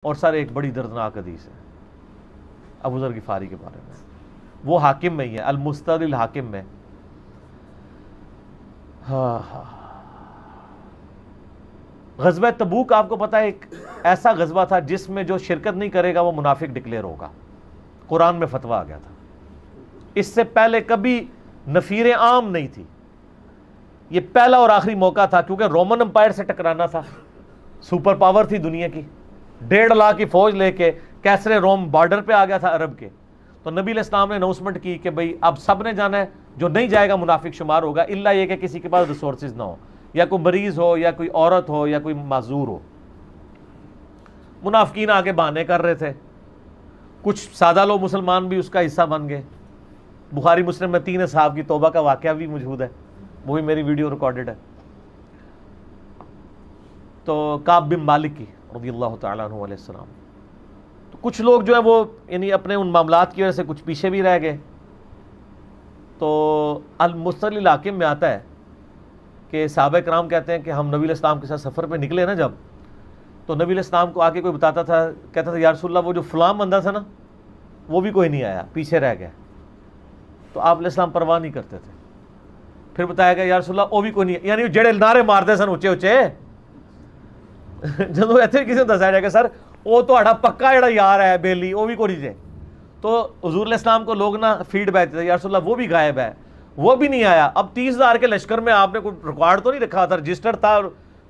اور سر ایک بڑی دردناک حدیث ہے ابو ذر غفاری کے بارے میں، وہ حاکم میں ہی ہے، المستدرک الحاکم میں۔ غزوہ تبوک آپ کو پتا ہے ایک ایسا غزوہ تھا جس میں جو شرکت نہیں کرے گا وہ منافق ڈکلیئر ہوگا، قرآن میں فتویٰ آ گیا تھا۔ اس سے پہلے کبھی نفیر عام نہیں تھی، یہ پہلا اور آخری موقع تھا، کیونکہ رومن امپائر سے ٹکرانا تھا، سپر پاور تھی دنیا کی، 1.5 لاکھ کی فوج لے کے کیسرے روم بارڈر پہ آ گیا تھا عرب کے۔ تو نبی علیہ السلام نے اناؤنسمنٹ کی کہ بھئی اب سب نے جانا ہے، جو نہیں جائے گا منافق شمار ہوگا، الا یہ کہ کسی کے پاس ریسورسز نہ ہو، یا کوئی مریض ہو، یا کوئی عورت ہو، یا کوئی معذور ہو۔ منافقین آگے بہانے کر رہے تھے، کچھ سادہ لوگ مسلمان بھی اس کا حصہ بن گئے۔ بخاری مسلم میں 3 اصحاب کی توبہ کا واقعہ بھی موجود ہے، وہ بھی میری ویڈیو ریکارڈڈ ہے۔ تو کعب بن مالک کی رضی اللہ تعالیٰ عنہ علیہ السلام، تو کچھ لوگ جو ہے وہ یعنی اپنے ان معاملات کی وجہ سے کچھ پیچھے بھی رہ گئے۔ تو المستدرک الحاکم میں آتا ہے کہ صحابہ کرام کہتے ہیں کہ ہم نبی علیہ السلام کے ساتھ سفر پہ نکلے نا جب، تو نبی علیہ السلام کو آ کے کوئی بتاتا تھا، کہتا تھا یا رسول اللہ وہ جو فلاں بندہ تھا نا وہ بھی کوئی نہیں آیا، پیچھے رہ گیا۔ تو آپ علیہ السلام پرواہ نہیں کرتے تھے۔ پھر بتایا گیا یا رسول اللہ وہ بھی کوئی نہیں، یعنی جڑے نعرے مارتے سن اچے اچے، جدو ایتھے کسی نے دسایا جائے کہ سر وہ تو پکا جڑا یار ہے بیلی وہ بھی کوئی نہیں جے، تو حضور علیہ السلام کو لوگ نا فیڈ بیک دیتے یا رسول اللہ وہ بھی غائب ہے، وہ بھی نہیں آیا۔ اب 30,000 کے لشکر میں آپ نے کوئی ریکارڈ تو نہیں رکھا تھا، رجسٹر تھا،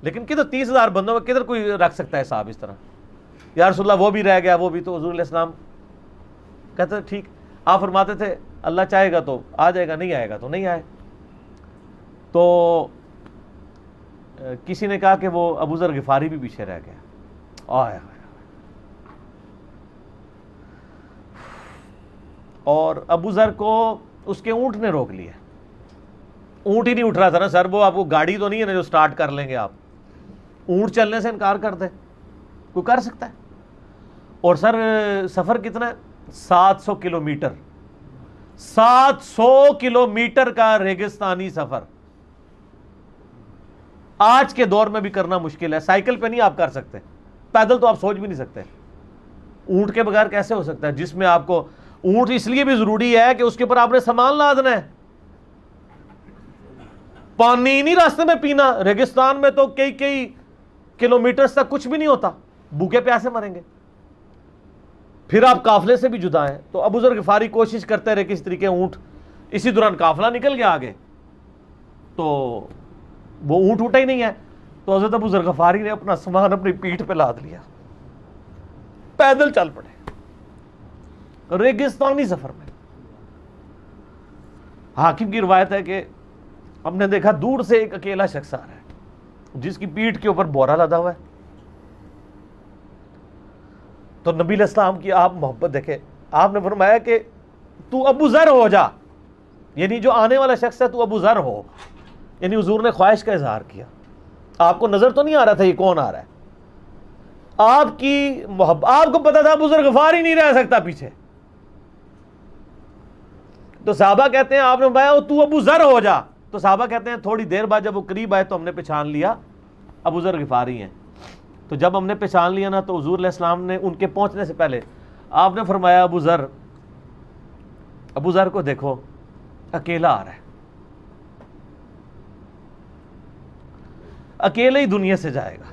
لیکن کدھر 30,000 بندوں میں کدھر کوئی رکھ سکتا ہے صاحب اس طرح، یا رسول اللہ وہ بھی رہ گیا وہ بھی۔ تو حضور علیہ السلام کہتے تھے ٹھیک، آپ فرماتے تھے اللہ چاہے گا تو آ جائے گا، نہیں آئے گا تو نہیں آئے۔ تو کسی نے کہا کہ وہ ابو ذر غفاری بھی پیچھے رہ گیا، آیا اور ابو ذر کو اس کے اونٹ نے روک لیا۔ اونٹ ہی نہیں اٹھ رہا تھا نا سر، وہ آپ کو گاڑی تو نہیں ہے نا جو سٹارٹ کر لیں گے آپ، اونٹ چلنے سے انکار کر دے، کوئی کر سکتا ہے؟ اور سر سفر کتنا ہے؟ 700 کلومیٹر، 700 کلومیٹر کا ریگستانی سفر آج کے دور میں بھی کرنا مشکل ہے۔ سائیکل پہ نہیں آپ کر سکتے، پیدل تو آپ سوچ بھی نہیں سکتے، اونٹ کے بغیر کیسے ہو سکتا ہے؟ جس میں آپ کو اونٹ اس لیے بھی ضروری ہے کہ اس کے اوپر آپ نے سامان لادنا ہے، پانی نہیں راستے میں پینا۔ ریگستان میں تو کئی کلومیٹرز تک کچھ بھی نہیں ہوتا، بھوکے پیاسے مریں گے، پھر آپ قافلے سے بھی جدا ہیں۔ تو ابو ذر غفاری کوشش کرتے رہے کس طریقے اونٹ، اسی دوران قافلہ نکل گیا آگے، تو وہ اونٹ اٹھا ہی نہیں ہے۔ تو حضرت ابو ذر غفاری نے اپنا سامان اپنی پیٹھ پہ لاد لیا، پیدل چل پڑے ریگستانی سفر میں۔ حاکم کی روایت ہے کہ ہم نے دیکھا دور سے ایک اکیلا شخص آ رہا ہے جس کی پیٹھ کے اوپر بورا لدا ہوا ہے۔ تو نبی علیہ السلام کی آپ محبت دیکھیں، آپ نے فرمایا کہ تو ابو ذر ہو جا، یعنی جو آنے والا شخص ہے تو ابو ذر ہو، یعنی حضور نے خواہش کا اظہار کیا۔ آپ کو نظر تو نہیں آ رہا تھا یہ کون آ رہا ہے، آپ کی محبت، آپ کو پتا تھا ابو ذر غفاری نہیں رہ سکتا پیچھے۔ تو صحابہ کہتے ہیں آپ نے فرمایا تو ابو ذر ہو جا، تو صحابہ کہتے ہیں تھوڑی دیر بعد جب وہ قریب آئے تو ہم نے پہچان لیا ابو ذر غفاری ہیں۔ تو جب ہم نے پہچان لیا نا تو حضور علیہ السلام نے ان کے پہنچنے سے پہلے آپ نے فرمایا ابو ذر کو دیکھو اکیلا آ رہا ہے، اکیلے ہی دنیا سے جائے گا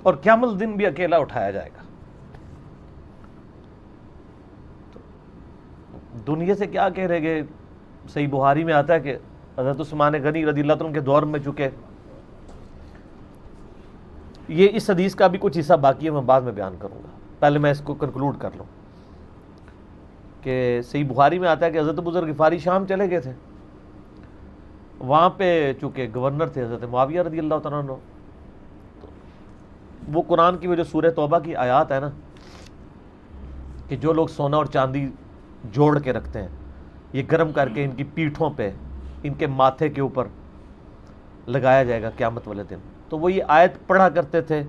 اور قیامت دن بھی اکیلا اٹھایا جائے گا۔ دنیا سے کیا کہہ رہے گے؟ صحیح بخاری میں آتا ہے کہ حضرت عثمان غنی رضی اللہ عنہ کے دور میں چکے، یہ اس حدیث کا بھی کچھ حصہ باقی ہے، میں بعد میں بیان کروں گا، پہلے میں اس کو کنکلوڈ کر لوں کہ صحیح بخاری میں آتا ہے کہ حضرت ابو ذر غفاری شام چلے گئے تھے، وہاں پہ چونکہ گورنر تھے حضرت معاویہ رضی اللہ تعالیٰ عنہ، وہ قرآن کی وہ جو سورہ توبہ کی آیات ہے نا کہ جو لوگ سونا اور چاندی جوڑ کے رکھتے ہیں یہ گرم کر کے ان کی پیٹھوں پہ، ان کے ماتھے کے اوپر لگایا جائے گا قیامت والے دن، تو وہ یہ آیت پڑھا کرتے تھے،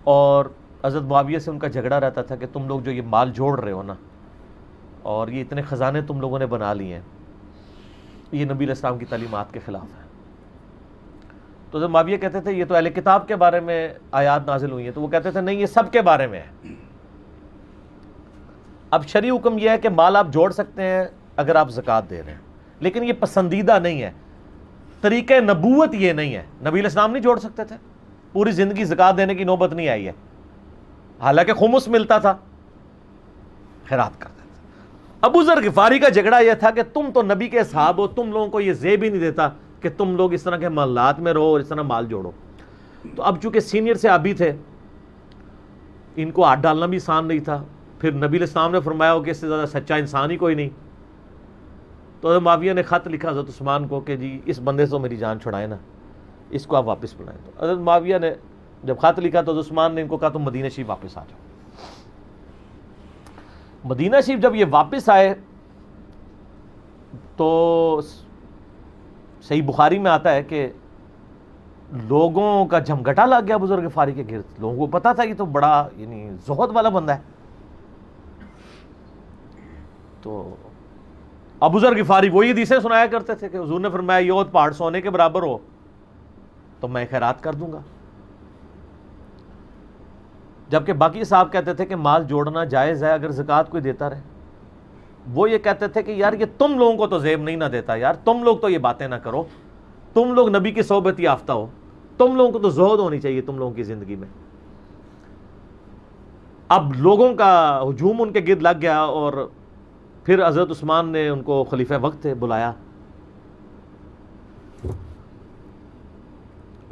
اور حضرت معاویہ سے ان کا جھگڑا رہتا تھا کہ تم لوگ جو یہ مال جوڑ رہے ہو نا اور یہ اتنے خزانے تم لوگوں نے بنا لیے ہیں، یہ نبی علیہ السلام کی تعلیمات کے خلاف ہے۔ تو حضرت معاویہ کہتے تھے یہ تو اہل کتاب کے بارے میں آیات نازل ہوئی ہیں، تو وہ کہتے تھے نہیں، یہ سب کے بارے میں ہے۔ اب شرعی حکم یہ ہے کہ مال آپ جوڑ سکتے ہیں اگر آپ زکوٰۃ دے رہے ہیں، لیکن یہ پسندیدہ نہیں ہے، طریقہ نبوت یہ نہیں ہے۔ نبی علیہ السلام نہیں جوڑ سکتے تھے، پوری زندگی زکوٰۃ دینے کی نوبت نہیں آئی ہے، حالانکہ خمس ملتا تھا، خیرات کرتے تھے۔ ابو ذر غفاری کا جھگڑا یہ تھا کہ تم تو نبی کے اصحاب ہو، تم لوگوں کو یہ زیب ہی نہیں دیتا کہ تم لوگ اس طرح کے محلات میں رہو اور اس طرح مال جوڑو۔ تو اب چونکہ سینئر صحابی تھے، ان کو ہاتھ ڈالنا بھی آسان نہیں تھا، پھر نبی علیہ السلام نے فرمایا ہو کہ اس سے زیادہ سچا انسان ہی کوئی نہیں۔ تو حضرت معاویہ نے خط لکھا حضرت عثمان کو کہ جی اس بندے سے میری جان چھڑائیں نا، اس کو آپ واپس بلائیں۔ تو حضرت معاویہ نے جب خط لکھا تو حضرت عثمان نے ان کو کہا تم مدینہ شریف واپس آ جاؤ۔ مدینہ شریف جب یہ واپس آئے تو صحیح بخاری میں آتا ہے کہ لوگوں کا جھمگٹا لگ گیا بزرگ غفاری کے گرد، لوگوں کو پتا تھا یہ تو بڑا یعنی زہد والا بندہ ہے۔ تو ابو ذر غفاری وہی حدیثیں سنایا کرتے تھے کہ حضور نے فرمایا یہ احد پہاڑ سونے کے برابر ہو تو میں خیرات کر دوں گا، جبکہ باقی صاحب کہتے تھے کہ مال جوڑنا جائز ہے اگر زکوٰۃ کوئی دیتا رہے۔ وہ یہ کہتے تھے کہ یار یہ تم لوگوں کو تو زیب نہیں نہ دیتا، یار تم لوگ تو یہ باتیں نہ کرو، تم لوگ نبی کی صحبت یافتہ ہو، تم لوگوں کو تو زہد ہونی چاہیے تم لوگوں کی زندگی میں۔ اب لوگوں کا ہجوم ان کے گرد لگ گیا اور پھر حضرت عثمان نے ان کو خلیفہ وقت تھے بلایا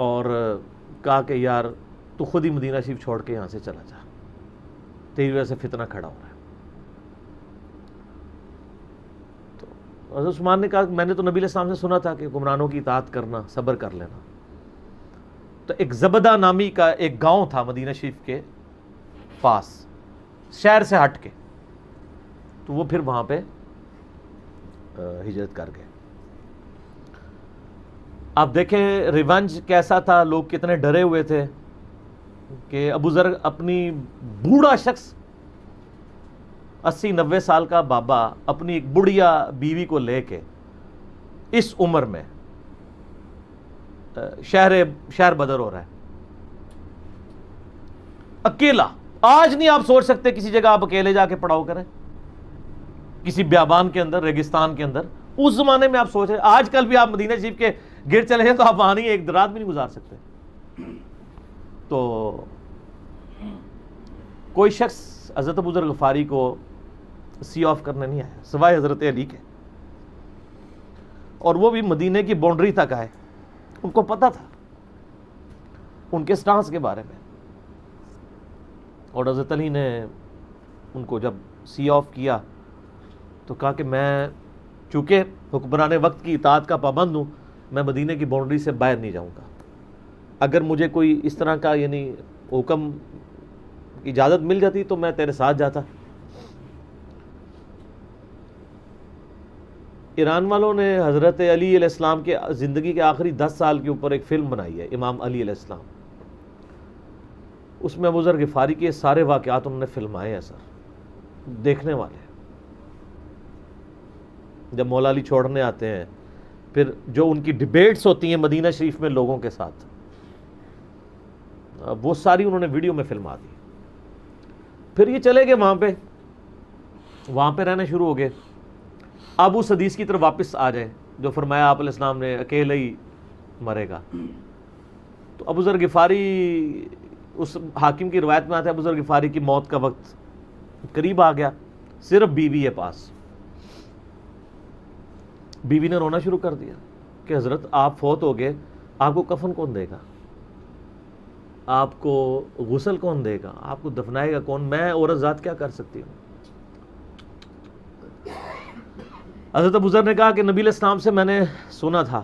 اور کہا کہ یار تو خود ہی مدینہ شریف چھوڑ کے یہاں سے چلا جا، تیری وجہ سے فتنہ کھڑا ہو رہا ہے۔ تو حضرت عثمان نے کہا میں نے تو نبی علیہ السلام سے سنا تھا کہ حکمرانوں کی اطاعت کرنا، صبر کر لینا۔ تو ایک زبدہ نامی کا ایک گاؤں تھا مدینہ شریف کے پاس، شہر سے ہٹ کے، تو وہ پھر وہاں پہ ہجرت کر گئے۔ اب دیکھیں ریونج کیسا تھا، لوگ کتنے ڈرے ہوئے تھے کہ ابو ذر اپنی بوڑھا شخص 80-90 سال کا بابا اپنی ایک بڑھیا بیوی کو لے کے اس عمر میں شہر بدر ہو رہا ہے اکیلا۔ آج نہیں آپ سوچ سکتے کسی جگہ آپ اکیلے جا کے پڑاؤ کریں، کسی بیابان کے اندر، ریگستان کے اندر۔ اس زمانے میں آپ سوچ رہے، آج کل بھی آپ مدینہ شریف کے گرد چلے جائیں تو آپ وہاں نہیں ایک رات بھی نہیں گزار سکتے۔ تو کوئی شخص حضرت ابو ذر غفاری کو سی آف کرنے نہیں آیا سوائے حضرت علی کے، اور وہ بھی مدینے کی باؤنڈری تک آئے۔ ان کو پتا تھا ان کے سٹانس کے بارے میں، اور حضرت علی نے ان کو جب سی آف کیا تو کہا کہ میں چونکہ حکمران وقت کی اطاعت کا پابند ہوں، میں مدینے کی باؤنڈری سے باہر نہیں جاؤں گا، اگر مجھے کوئی اس طرح کا یعنی حکم اجازت مل جاتی تو میں تیرے ساتھ جاتا۔ ایران والوں نے حضرت علی علیہ السلام کے زندگی کے آخری 10 سال کے اوپر ایک فلم بنائی ہے، امام علی علیہ السلام۔ اس میں ابو ذر غفاری کے سارے واقعات انہوں نے فلمائے ہیں سر، دیکھنے والے۔ جب مولا علی چھوڑنے آتے ہیں، پھر جو ان کی ڈیبیٹس ہوتی ہیں مدینہ شریف میں لوگوں کے ساتھ، وہ ساری انہوں نے ویڈیو میں فلما دی۔ پھر یہ چلے گئے وہاں پہ رہنا شروع ہو گئے۔ اب اس حدیث کی طرف واپس آ جائیں جو فرمایا آپ علیہ السلام نے اکیلے ہی مرے گا۔ تو ابو ذر غفاری، اس حاکم کی روایت میں آتا ہے ابو ذر غفاری کی موت کا وقت قریب آ گیا، صرف بیوی ہے پاس۔ بیوی نے رونا شروع کر دیا کہ حضرت آپ فوت ہو گئے، آپ کو کفن کون دے گا، آپ کو غسل کون دے گا، آپ کو دفنائے گا کون، میں عورت ذات کیا کر سکتی ہوں۔ حضرت ابو ذر نے کہا کہ نبی علیہ السلام سے میں نے سنا تھا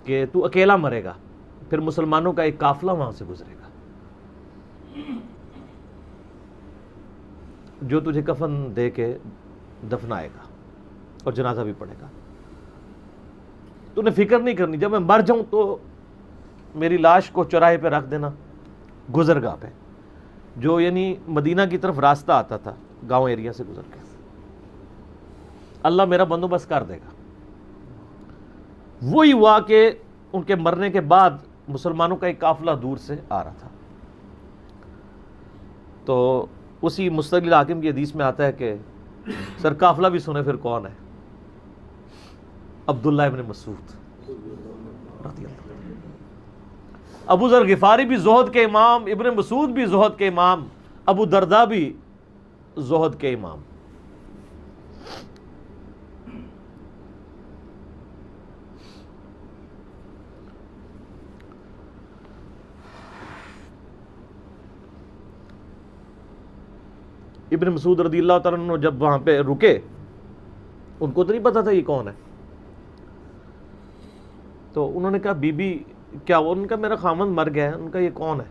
کہ تو اکیلا مرے گا، پھر مسلمانوں کا ایک قافلہ وہاں سے گزرے گا جو تجھے کفن دے کے دفنائے گا اور جنازہ بھی پڑھے گا۔ تو نے فکر نہیں کرنی، جب میں مر جاؤں تو میری لاش کو چوراہے پہ رکھ دینا، گزرگاہ پہ، جو یعنی مدینہ کی طرف راستہ آتا تھا گاؤں ایریا سے گزر کے، اللہ میرا بندوبست کر دے گا۔ وہی ہوا کہ ان کے مرنے کے بعد مسلمانوں کا ایک قافلہ دور سے آ رہا تھا. تو اسی مستقل حاکم کی حدیث میں آتا ہے کہ سر قافلہ بھی سنے پھر کون ہے؟ عبداللہ ابن مسعود رضی اللہ عنہ. ابو ذر غفاری بھی زہد کے امام، ابن مسعود بھی زہد کے امام، ابو درداء بھی زہد کے امام. ابن مسعود رضی اللہ تعالیٰ عنہ جب وہاں پہ رکے، ان کو تو نہیں پتا تھا یہ کون ہے. تو انہوں نے کہا بی بی کیا؟ ان کا میرا خامند مر گیا ہے. ان کا یہ کون ہے؟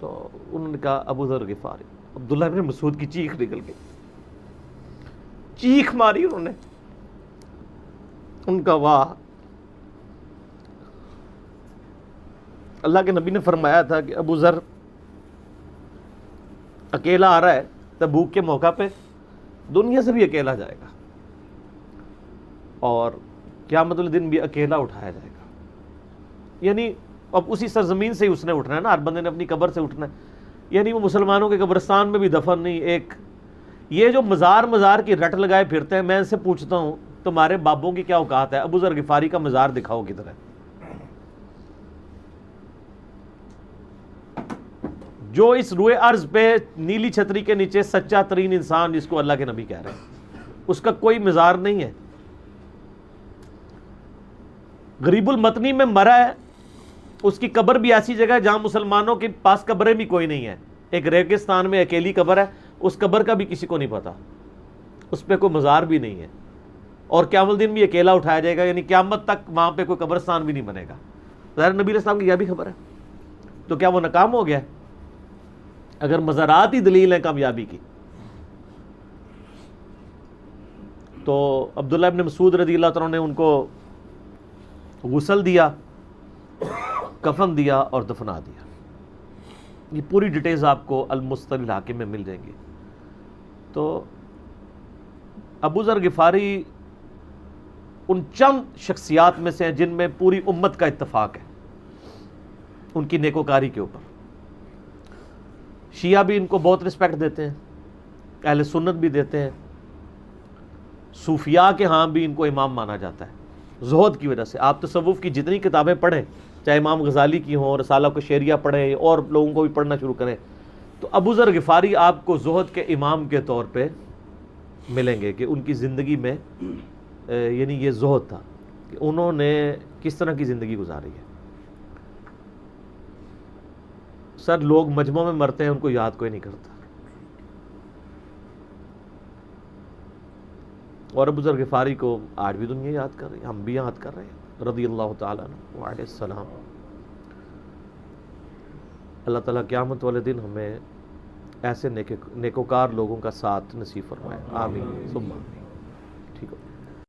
تو انہوں نے کہا ابو ذر غفاری. عبداللہ ابن مسعود کی چیخ نکل گئی، چیخ ماری انہوں نے. ان کا واہ. اللہ کے نبی نے فرمایا تھا کہ ابو ذر اکیلا آ رہا ہے تبوک کے موقع پہ، دنیا سے بھی اکیلا جائے گا اور قیامت الدن بھی اکیلا اٹھایا جائے گا. یعنی اب اسی سرزمین سے ہی اس نے اٹھنا ہے نا، ہر بندے نے اپنی قبر سے اٹھنا ہے. یعنی وہ مسلمانوں کے قبرستان میں بھی دفن نہیں. ایک یہ جو مزار کی رٹ لگائے پھرتے ہیں، میں ان سے پوچھتا ہوں تمہارے بابوں کی کیا اوقات ہے؟ ابو ذر غفاری کا مزار دکھاؤ کدھر ہے. جو اس روئے ارض پہ نیلی چھتری کے نیچے سچا ترین انسان جس کو اللہ کے نبی کہہ رہے ہیں، اس کا کوئی مزار نہیں ہے. غریب المتنی میں مرا ہے، اس کی قبر بھی ایسی جگہ ہے جہاں مسلمانوں کے پاس قبریں بھی کوئی نہیں ہے. ایک ریگستان میں اکیلی قبر ہے، اس قبر کا بھی کسی کو نہیں پتا، اس پہ کوئی مزار بھی نہیں ہے، اور قیامت الدین بھی اکیلا اٹھایا جائے گا. یعنی قیامت تک وہاں پہ کوئی قبرستان بھی نہیں بنے گا. ظاہر نبی علیہ السلام کی یہ بھی خبر ہے. تو کیا وہ ناکام ہو گیا ہے اگر مزارات ہی دلیل ہے کامیابی کی؟ تو عبداللہ ابن مسعود رضی اللہ عنہ نے ان کو غسل دیا، کفن دیا اور دفنا دیا. یہ پوری ڈیٹیلز آپ کو المستقل حاکم میں مل جائیں گی. تو ابو ذر غفاری ان چند شخصیات میں سے ہیں جن میں پوری امت کا اتفاق ہے ان کی نیکوکاری کے اوپر. شیعہ بھی ان کو بہت رسپیکٹ دیتے ہیں، اہل سنت بھی دیتے ہیں، صوفیاء کے ہاں بھی ان کو امام مانا جاتا ہے زہد کی وجہ سے. آپ تصوف کی جتنی کتابیں پڑھیں، چاہے امام غزالی کی ہوں، رسالہ قشیریہ پڑھیں اور لوگوں کو بھی پڑھنا شروع کریں، تو ابو ذر غفاری آپ کو زہد کے امام کے طور پہ ملیں گے کہ ان کی زندگی میں یعنی یہ زہد تھا کہ انہوں نے کس طرح کی زندگی گزاری ہے. سر لوگ مجمع میں مرتے ہیں، ان کو یاد کوئی نہیں کرتا. اور ابو ذر غفاری کو آج بھی دنیا یاد کر رہی ہے، ہم بھی یاد کر رہے ہیں رضی اللہ تعالیٰ عنہ وعلیہ السلام. اللہ تعالیٰ قیامت والے دن ہمیں ایسے نیکوکار لوگوں کا ساتھ نصیب فرمائے. آمین ثم آمین.